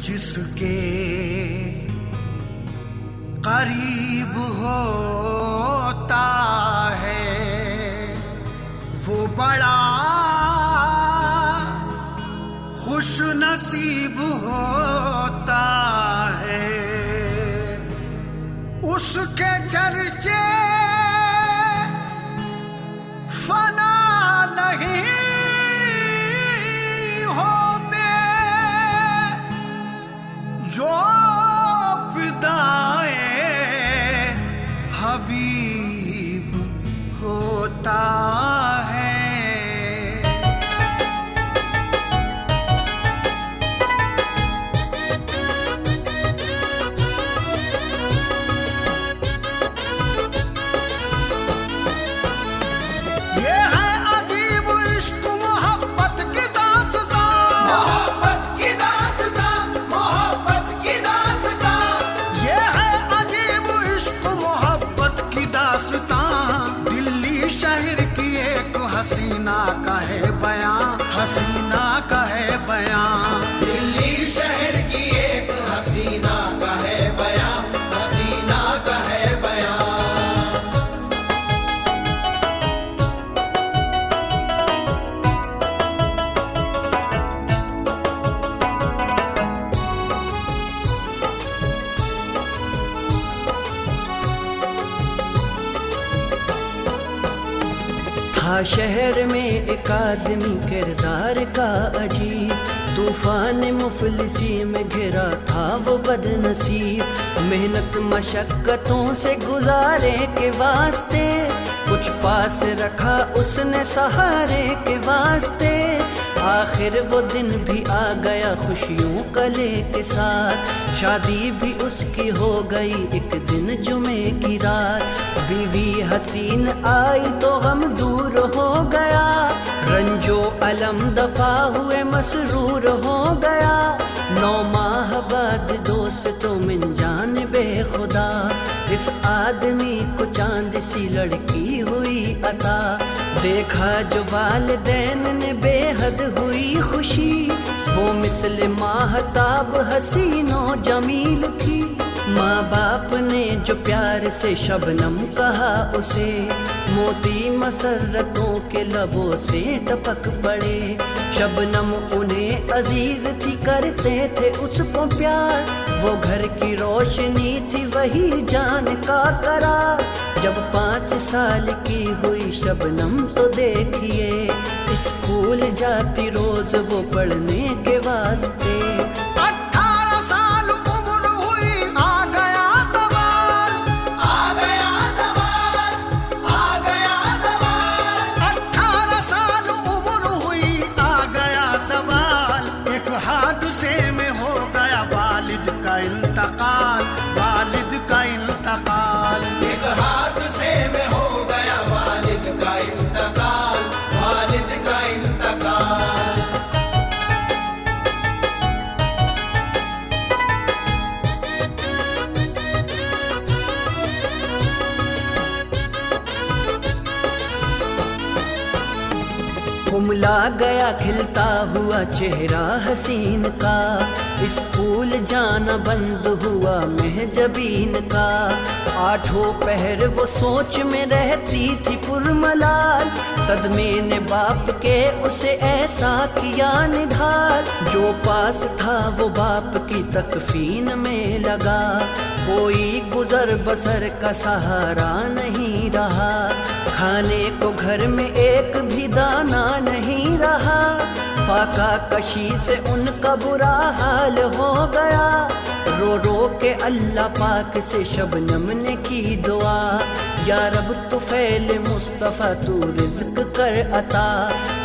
जिसके करीब होता है वो बड़ा खुश नसीब होता है। उसके चर्चे फना नहीं होते, जो फिदाए हबीब होता है। हसीना का है बयां, हसीना का है बयां, दिल्ली शहर की एक हसीना का है बयां, हसीना का है बयां। था शहर में एक आदमी किरदार का अजीब, तूफान मुफलिसी में घिरा था वो बदनसीब। मेहनत मशक्कतों से गुजारे के वास्ते कुछ पास रखा उसने सहारे के वास्ते। आखिर वो दिन भी आ गया खुशियों कले के साथ, शादी भी उसकी हो गई एक दिन जुमे की रात। बीवी हसीन आई तो गम दूर हो गया, रंजो अलम दफा हुए मसरूर हो गया। 9 माह बाद दोस्तों मिन जान बेखुदा, इस आदमी को चांद सी लड़की हुई अता। देखा जो वालिदैन ने बेहद हुई खुशी, वो मिसल माहताब हसीनो जमील थी। माँ बाप ने जो प्यार से शबनम कहा उसे, मोती मसरतों के लबों से टपक पड़े। शबनम उन्हें अजीज थी, करते थे उसको प्यार। वो घर की रोशनी थी, वही जान का करार। जब 5 साल की हुई शबनम तो देखिए, स्कूल जाती रोज वो पढ़ने के वास्ते। 18 साल उम्र हुई, आ गया सवाल, आ गया सवाल, आ गया सवाल। 18 साल उम्र हुई, आ गया सवाल। एक हादसे में हो गया वालिद का इंतकाल, वालिद का इंतकाल। एक हादसे में हो गया वालिद का इंतकाल, वालिद का इंतकाल। कुमला गया खिलता हुआ चेहरा हसीन का, स्कूल जाना बंद हुआ महजबीन का। 8 पहर वो सोच में रहती थी पुरमलाल, सदमे ने बाप के उसे ऐसा किया निढाल। जो पास था वो बाप की तकफीन में लगा, कोई गुजर बसर का सहारा नहीं रहा। खाने को घर में एक भी दाना नहीं रहा, फाका कशी से उनका बुरा हाल हो गया। रो रो के अल्लाह पाक से शबनम ने की दुआ, या रब तुफैल मुस्तफ़ा तू रिज़्क कर अता।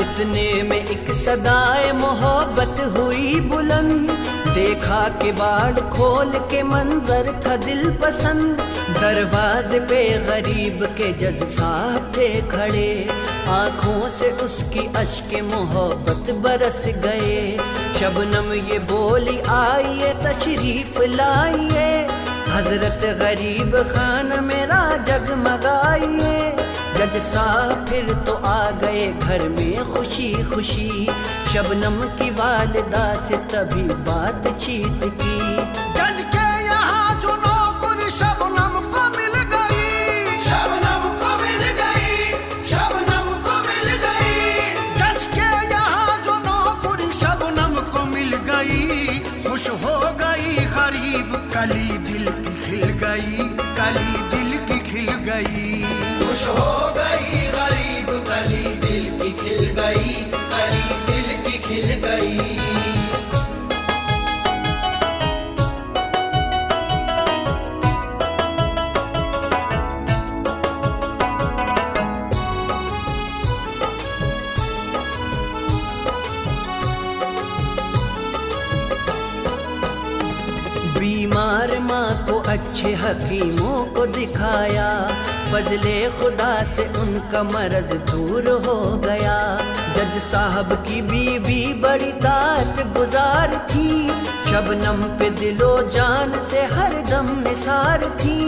इतने में एक सदाए मोहब्बत हुई बुलंद, देखा के बाड़ खोल के मंजर था दिल पसंद। दरवाजे पे गरीब के जज साहब थे खड़े, आँखों से उसकी अश्के मोहब्बत बरस गए। शबनम ये बोली आइए तशरीफ लाइए, हजरत गरीब खान मेरा जगमगाइए। जज साहब फिर तो आ गए घर में खुशी खुशी, शबनम की वालिदा से तभी बातचीत की। जज के यहाँ जो नौकरी शबनम को मिल गई, शबनम को मिल गई, शबनम को मिल गई। जज के यहाँ जो नौकरी शबनम को मिल गई, खुश हो गई गरीब कली दिल की खिल गई, कली दिल की खिल गई। खुश हो गई गरीब कली दिल की खिल गई, कली दिल की खिल गई। बीमार माँ को अच्छे हकीमों को दिखाया, फजले खुदा से उनका मर्ज दूर हो गया। जज साहब की बीबी बड़ी तात गुजार थी, शबनम पे दिलो जान से हरदम निसार थी।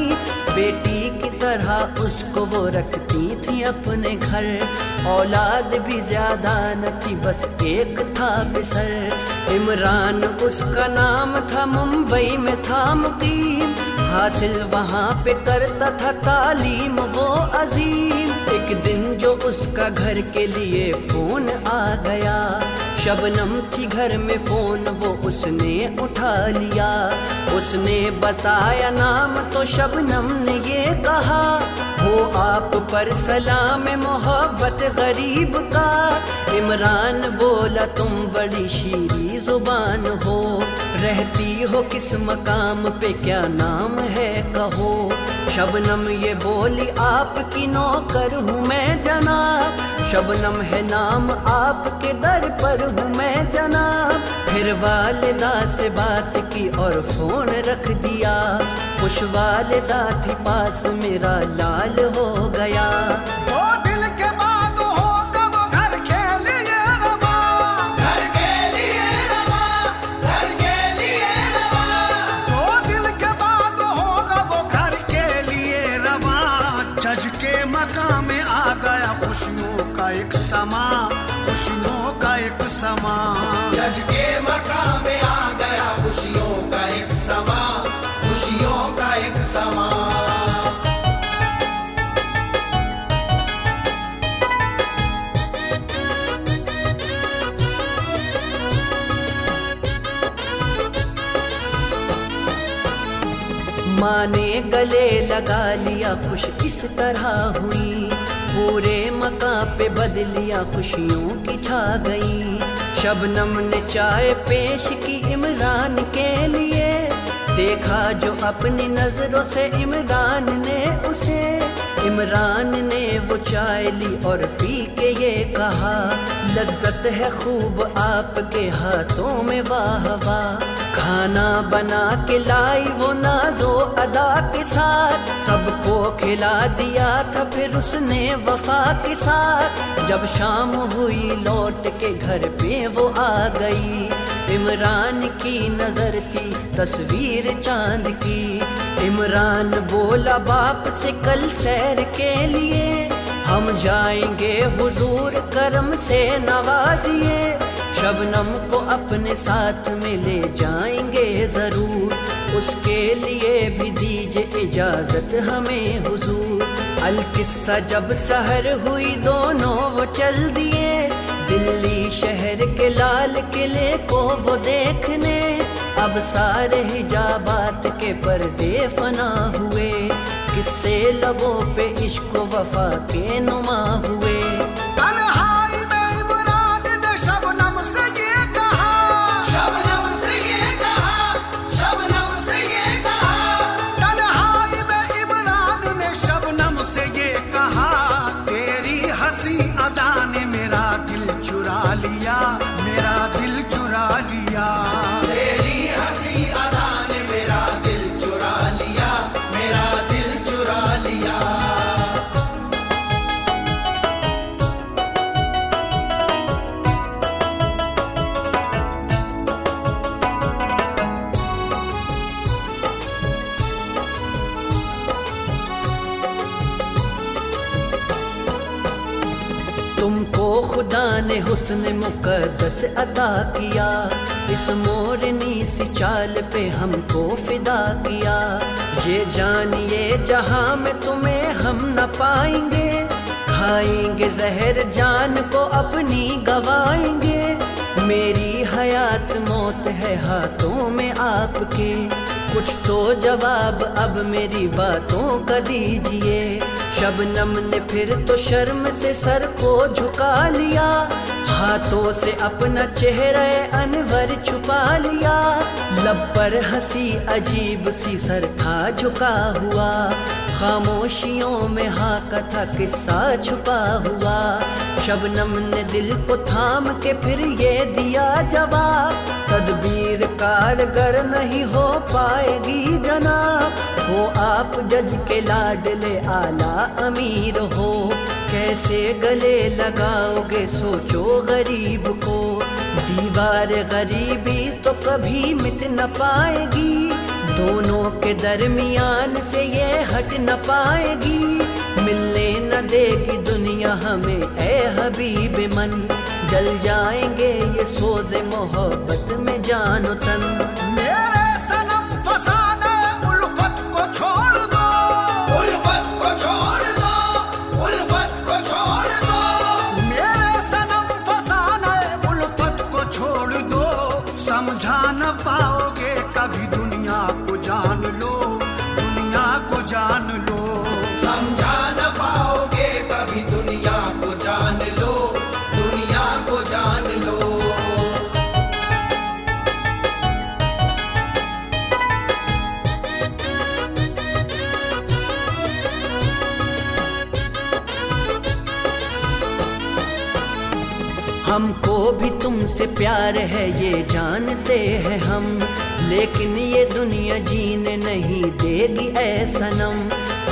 बेटी की तरह उसको वो रखती थी अपने घर, औलाद भी ज्यादा न थी बस एक था बिसर। इमरान उसका नाम था, मुंबई में था मुकीम, हासिल वहाँ पे करता था तालीम वो अजीम। एक दिन जो उसका घर के लिए फोन आ गया, शबनम थी घर में, फोन वो उसने उठा लिया। उसने बताया नाम तो शबनम ने ये कहा, हो आप पर सलाम मोहब्बत गरीब का। इमरान बोला तुम बड़ी शीरी जुबान हो, रहती हो किस मकाम पे क्या नाम है कहो। शबनम ये बोली आपकी नौकर हूँ मैं जनाब, शबनम है नाम आपके दर पर हूँ मैं जनाब। फिर वालिदा से बात की और फोन रख दिया, खुश वालिदा थी पास मेरा लाल हो गया। दो दिल के बाद होगा वो घर के लिए रवा, घर के लिए रवा, घर के लिए रवा। दो दिल के बाद होगा वो घर के लिए रवा। जज के मकाम में आ गया खुशियों का एक समा, खुशियों का एक समा। जज के मकाम में आ गया खुशियों का एक समा, खुशियों का एक समा। माँ ने गले लगा लिया खुश इस तरह हुई, पूरे मकां पे बदलिया खुशियों की छा गई। शबनम ने चाय पेश की इमरान के लिए, देखा जो अपनी नजरों से इमरान ने उसे। इमरान ने वो चाय ली और पी के ये कहा, लज्जत है खूब आपके हाथों में वाह वाह। खाना बना के लाई वो नाजो अदा के साथ, सबको खिला दिया था फिर उसने वफा के साथ। जब शाम हुई लौट के घर पे वो आ गई, इमरान की नजर थी तस्वीर चांद की। इमरान बोला बाप से कल सैर के लिए हम जाएंगे हुजूर करम से नवाजिए। शबनम को अपने साथ में ले जाएंगे जरूर, उसके लिए भी दीजिए इजाजत हमें हुजूर। अलकिस्सा जब सहर हुई दोनों वो चल दिए, दिल्ली शहर के लाल किले को वो देखने। अब सारे हिजाबात के पर्दे फना हुए, किस्से लबों पे इश्क वफा के नुमा हुए। तन्हाई में इमरान ने शबनम से ये कहा, शबनम से ये कहा, शबनम से ये कहा। तन्हाई में इमरान ने शबनम से ये कहा, तेरी हंसी अदा ने मेरा दिल चुरा लिया, मेरा दिल चुरा लिया। तेरी हंसी अदा ने मेरा दिल चुरा लिया, मेरा दिल चुरा लिया। हुस्न मुकद्दस अता किया, इस मोरनी सी चाल पे हमको फिदा किया। ये जानिए जहां में तुम्हें हम न पाएंगे, खाएंगे जहर जान को अपनी गवाएंगे। मेरी हयात मौत है हाथों में आपके, कुछ तो जवाब अब मेरी बातों का दीजिए। शबनम ने फिर तो शर्म से सर को झुका लिया, हाथों से अपना चेहरा अनवर छुपा लिया। लब पर हंसी अजीब सी सर था झुका हुआ, खामोशियों में हाँ कथा किस्सा छुपा हुआ। शबनम ने दिल को थाम के फिर ये दिया जवाब, तदबीर कारगर नहीं हो पाएगी जनाब। हो आप जज के लाडले आला अमीर हो, कैसे गले लगाओगे सोचो गरीब को। दीवार गरीबी तो कभी मिट न पाएगी, दोनों के दरमियान से ये हट न पाएगी। मिलने न देगी दुनिया हमें ए हबीब मन, जल जाएंगे ये सोज़े मोहब्बत में जानो तन। मेरे सनम फसाने उल्फत को छोड़ दो, उल्फत को छोड़ दो, उल्फत को छोड़ दो। मेरे सनम फसाने उल्फत को छोड़ दो। समझा न पाओगे कभी दुनिया को जान लो, दुनिया को जान लो। समझा न पाओगे कभी दुनिया को जान लो, दुनिया को जान लो। हमको भी तुमसे प्यार है ये जानते हैं हम, लेकिन ये दुनिया जीने नहीं देगी ऐ सनम।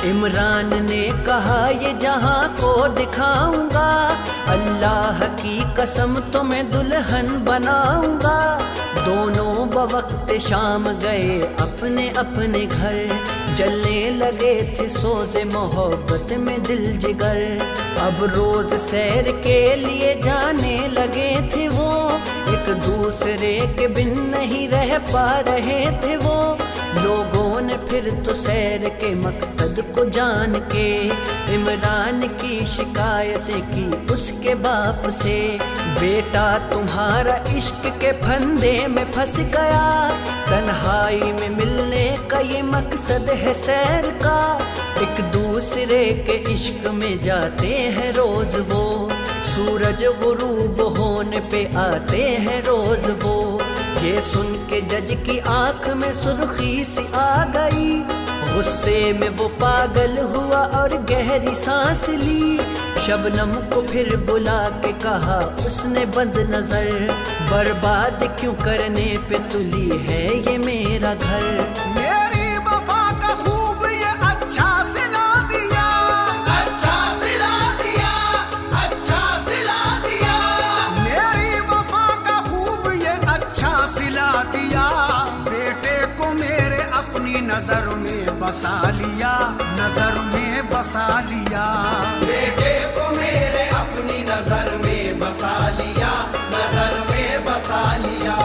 इमरान ने कहा ये जहां को दिखाऊंगा, अल्लाह की कसम तो मैं दुल्हन बनाऊंगा। दोनों बवक्त शाम गए अपने अपने घर, जलने लगे थे सोज़े मोहब्बत में दिल जिगर। अब रोज सैर के लिए जाने लगे थे वो, एक दूसरे के बिन नहीं रह पा रहे थे वो। लोगों ने फिर तो सैर के मकसद को जान के इमरान की शिकायतें की उसके बाप से। बेटा तुम्हारा इश्क के फंदे में फंस गया, तन्हाई में मिलने का ये मकसद है सैर का। एक दूसरे के इश्क में जाते हैं रोज वो, सूरज गुरूब होने पे आते हैं रोज वो। ये सुन के जज की आंख में सुर्खी सी आ गई, गुस्से में वो पागल हुआ और गहरी सांस ली। शबनम को फिर बुला के कहा उसने बंद नजर, बर्बाद क्यों करने पे तुली है ये मेरा घर। मेरी वफा का खूब ये अच्छा सिला दिया, अच्छा सिला दिया, अच्छा सिला दिया। मेरी वफा का खूब ये अच्छा सिला दिया। बेटे को मेरे अपनी नजर में बसा लिया, नजर में बसा लिया। बेटे को मेरे अपनी नजर में बसा लिया, नजर में बसा लिया।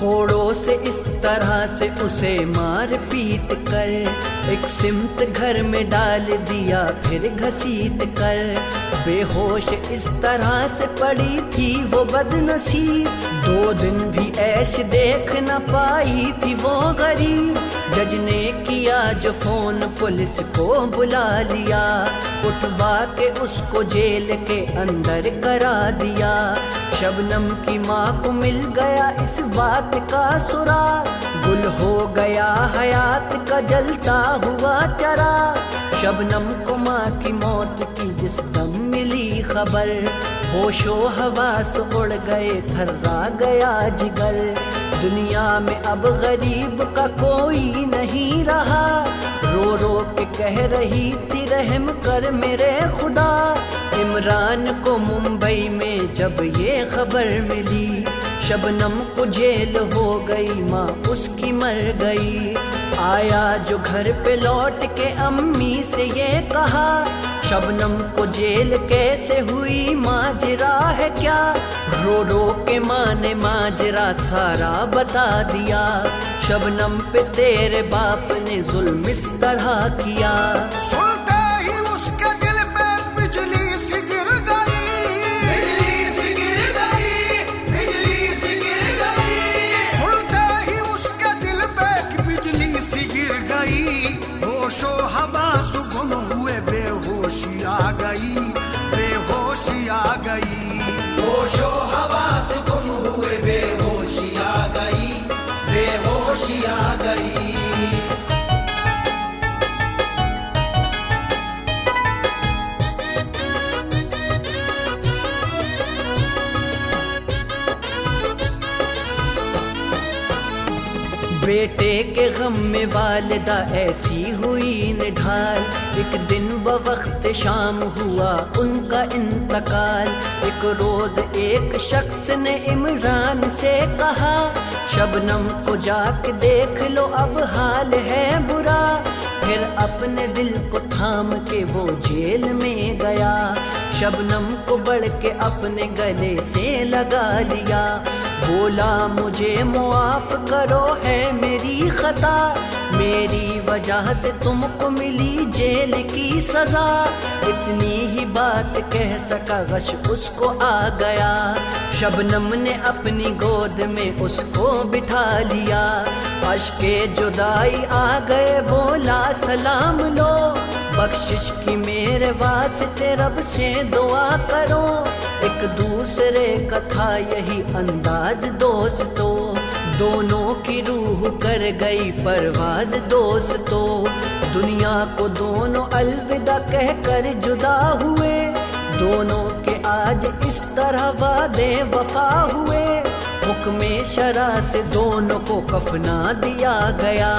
कोड़ों से इस तरह से उसे मार पीट कर एक सिमत घर में डाल दिया, फिर घसीट कर बेहोश इस तरह से पड़ी थी वो बदनसीब। 2 दिन भी ऐश देख न पाई थी वो गरीब। जज ने किया जो फोन पुलिस को बुला लिया, उठवा के उसको जेल के अंदर करा दिया। शबनम की माँ को मिल गया इस बात का सुराग, गुल हो गया हयात का जलता हुआ चराग। शबनम को माँ की मौत की जिस दम मिली खबर, होशो हवास उड़ गए, थर्रा गया जिगर। दुनिया में अब गरीब का कोई नहीं रहा, रो रो के कह रही थी रहम कर मेरे खुदा। इमरान को मुंबई में जब ये खबर मिली, शबनम को जेल हो गई, माँ उसकी मर गई। आया जो घर पे लौट के अम्मी से ये कहा, शबनम को जेल कैसे हुई, माजरा है क्या। रो रो के माँ ने माजरा सारा बता दिया, शबनम पे तेरे बाप ने जुल्म इस तरह किया। सुनते ही उसके दिल पे बिजली सी गिर गई, बिजली सी गिर गई, बिजली सी गिर गई। सुनते ही उसके दिल पे बिजली सी गिर गई। होशो हवास गुम हुए, बेहोशी आ गई, बेहोशी आ गई। होशो हवास गुम हुए, बेहोशी आ गई, बेहोशी आ गई। बेटे के गम में वालिदा ऐसी हुई निढाल, एक दिन बवक्त शाम हुआ उनका इंतकाल। एक रोज एक शख्स ने इमरान से कहा, शबनम को जाके देख लो अब हाल है बुरा। फिर अपने दिल को थाम के वो जेल में गया, शबनम को बढ़ के अपने गले से लगा लिया। बोला मुझे मुआफ करो है मेरी खता, मेरी वजह से तुमको मिली जेल की सजा। इतनी ही बात कह सका, गश उसको आ गया। शबनम ने अपनी गोद में उसको बिठा लिया। अश्के जुदाई आ गए, बोला सलाम लो, बख्शिश की मेरे वास्ते रब से दुआ करो। एक दूसरे का था यही अंदाज दोस्तों, दोनों की रूह कर गई परवाज दोस्तों। दुनिया को दोनों अलविदा कह कर जुदा हुए, दोनों के आज इस तरह वादे वफा हुए। हुक्मे शरा से दोनों को कफना दिया गया,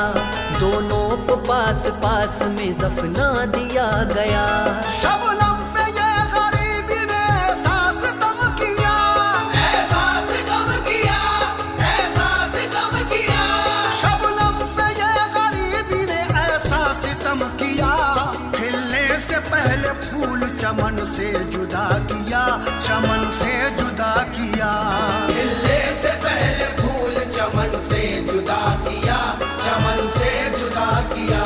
दोनों को पास पास में दफना दिया गया। शबनम पे ये गरीबी ने एहसास दम किया, एहसास गम किया, एहसास गम किया। शबनम पे ये गरीबी ने एहसास दम किया। खिलने से पहले फूल चमन से जुदा किया, चमन से जुदा किया। खिलने से पहले फूल चमन से जुदा किया, चमन से जुदा किया।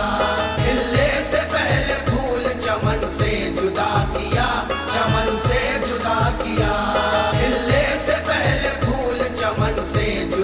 खिलने से पहले फूल चमन से जुदा किया, चमन से जुदा किया। खिलने से पहले फूल चमन से जुदा